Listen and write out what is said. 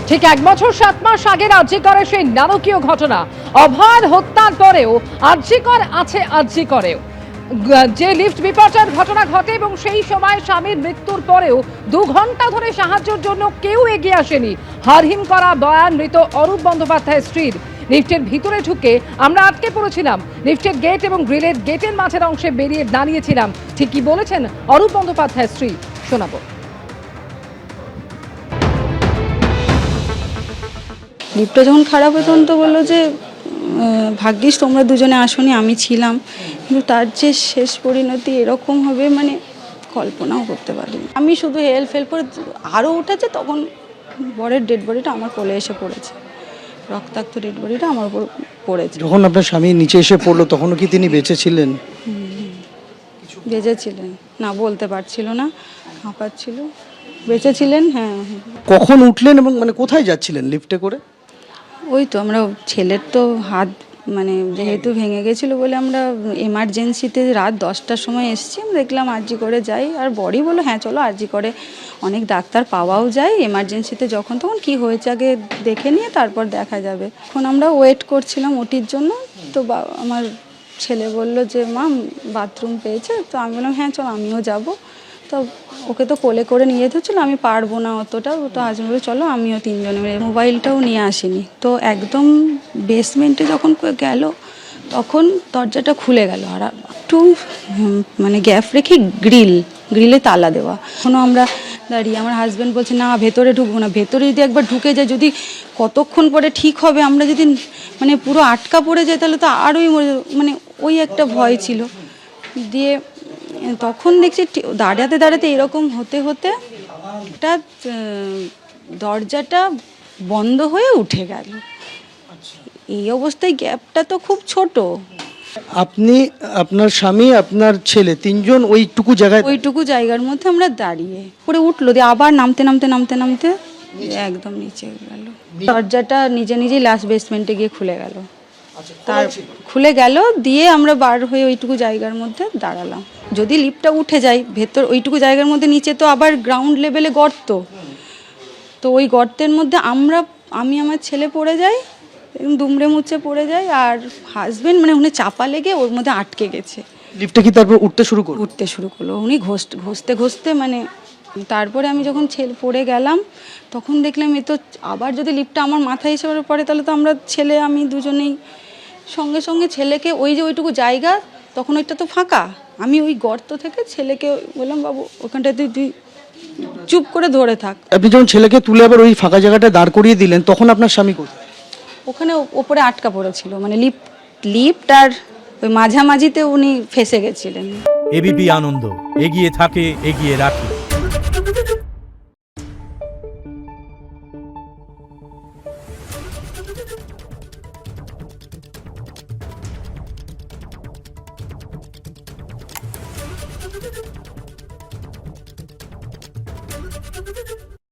ঠিক 1 বছর 7 মাস আগে আরজিকরে সেই নারকীয় ঘটনা, অভয় হত্যার পরেও আরজিকর আছে আরজিকরেও। যে লিফট বিপর্যয়ের ঘটনা ঘটে এবং সেই সময় স্বামীর মৃত্যুর পরেও 2 ঘন্টা ধরে সাহায্যের জন্য কেউ এগিয়ে আসেনি। হারহিম করা বয়ান মৃত অরূপ বন্দ্যোপাধ্যায়ের স্ত্রীর। লিফটের ভিতরে ঢুকে আমরা আটকে পড়েছিলাম, লিফটের গেট এবং গ্রিলের গেটের মাঝের অংশে বেরিয়ে দাঁড়িয়েছিলাম। ঠিক কি বলেছেন অরূপ বন্দ্যোপাধ্যায়ের স্ত্রী, শোনাবো। লিফটটা যখন খারাপ হতো তখন তো বললো যে ভাগ্যিস তোমরা দুজনে আসোনি, আমি ছিলাম। কিন্তু তার যে শেষ পরিণতি এরকম হবে মানে কল্পনাও করতে পারিনি। আমি শুধু হেল্প করে আরও উঠেছে, তখন বরের ডেড বডিটা আমার কোলে এসে পড়েছে, রক্তাক্ত ডেড বডিটা আমার উপর পড়েছে। যখন আপনার স্বামী নিচে এসে পড়লো তখনও কি তিনি বেঁচে ছিলেন? বেঁচে ছিলেন না, বলতে পারছিল না, হাঁপাচ্ছিল। বেঁচে ছিলেন, হ্যাঁ। কখন উঠলেন এবং মানে কোথায় যাচ্ছিলেন লিফটে করে? ওই তো আমরা ছেলের তো হাত মানে যেহেতু ভেঙে গেছিলো বলে আমরা এমার্জেন্সিতে রাত 10টার সময় এসেছি। আমরা দেখলাম আরজি করে যাই, আর বড়ি বললো হ্যাঁ চলো আরজি করে অনেক ডাক্তার পাওয়াও যায়, এমার্জেন্সিতে যখন তখন কি হয়েছে আগে দেখে নিয়ে তারপর দেখা যাবে। এখন আমরা ওয়েট করছিলাম ওটির জন্য। তো আমার ছেলে বলল যে মা বাথরুম পেয়েছে। তো আমি বললাম হ্যাঁ চল আমিও যাব। তো ওকে তো কোলে করে নিয়ে যেতে হচ্ছিলো, আমি পারবো না অতটা। তো হাজবেন্ড বলে চলো আমিও 3 জনে মিলে। মোবাইলটাও নিয়ে আসিনি। তো একদম বেসমেন্টে যখন গেল তখন দরজাটা খুলে গেল, আর একটু মানে গ্যাপ রেখে গ্রিলে তালা দেওয়া। এখনও আমরা দাঁড়িয়ে, আমার হাজব্যান্ড বলছে না ভেতরে ঢুকবো না, ভেতরে যদি একবার ঢুকে যায় যদি কতক্ষণ পরে ঠিক হবে, আমরা যদি মানে পুরো আটকা পড়ে যায় তাহলে তো আরোই মানে ওই একটা ভয় ছিল। দিয়ে তখন দেখছি দাঁড়াতে এরকম হতে একটা দরজাটা বন্ধ হয়ে উঠে গেল। এই অবস্থায় গ্যাপটা তো খুব ছোট। আপনি, আপনার স্বামী, আপনার ছেলে 3 জন ওইটুকু জায়গার মধ্যে আমরা দাঁড়িয়ে পরে উঠলো, দিয়ে আবার নামতে একদম নিচে গেল। দরজাটা নিজেই লাস্ট বেসমেন্টে গিয়ে খুলে গেল। তার খুলে গেল, দিয়ে আমরা বার হয়ে ওইটুকু জায়গার মধ্যে দাঁড়ালাম। যদি লিফটটা উঠে যায় ভেতর ওইটুকু জায়গার মধ্যে, নিচে তো আবার গ্রাউন্ড লেভেলে গর্ত। তো ওই গর্তের মধ্যে আমি আমার ছেলে পড়ে যাই, দুমড়ে মুচড়ে পড়ে যায়, আর হাজবেন্ড মানে উনি চাপা লেগে ওর মধ্যে আটকে গেছে। লিফটটা কি তারপর উঠতে শুরু করলো? উনি ঘষতে মানে তারপরে আমি যখন পড়ে গেলাম তখন দেখলাম এ তো আবার যদি লিফটটা আমার মাথায় এসে পড়ে তাহলে তো আমরা ছেলে আমি দুজনেই সঙ্গে ছেলেকে ওই যে ওইটুকু জায়গা, তখন ওইটা তো ফাঁকা, আমি ওই গর্ত থেকে ছেলেকে বললাম বাবু ওখানটাতে তুই চুপ করে ধরে থাক। আপনি যখন ছেলেকে তুলে আবার ওই ফাঁকা জায়গাটা দাঁড় করিয়ে দিলেন তখন আপনার স্বামী কোথায়? ওখানে ওপরে আটকা পড়েছিল, মানে লিফট আর ওই মাঝামাঝিতে উনি ফেসে গেছিলেন। এবিপি আনন্দ এগিয়ে থাকে, এগিয়ে রাখে।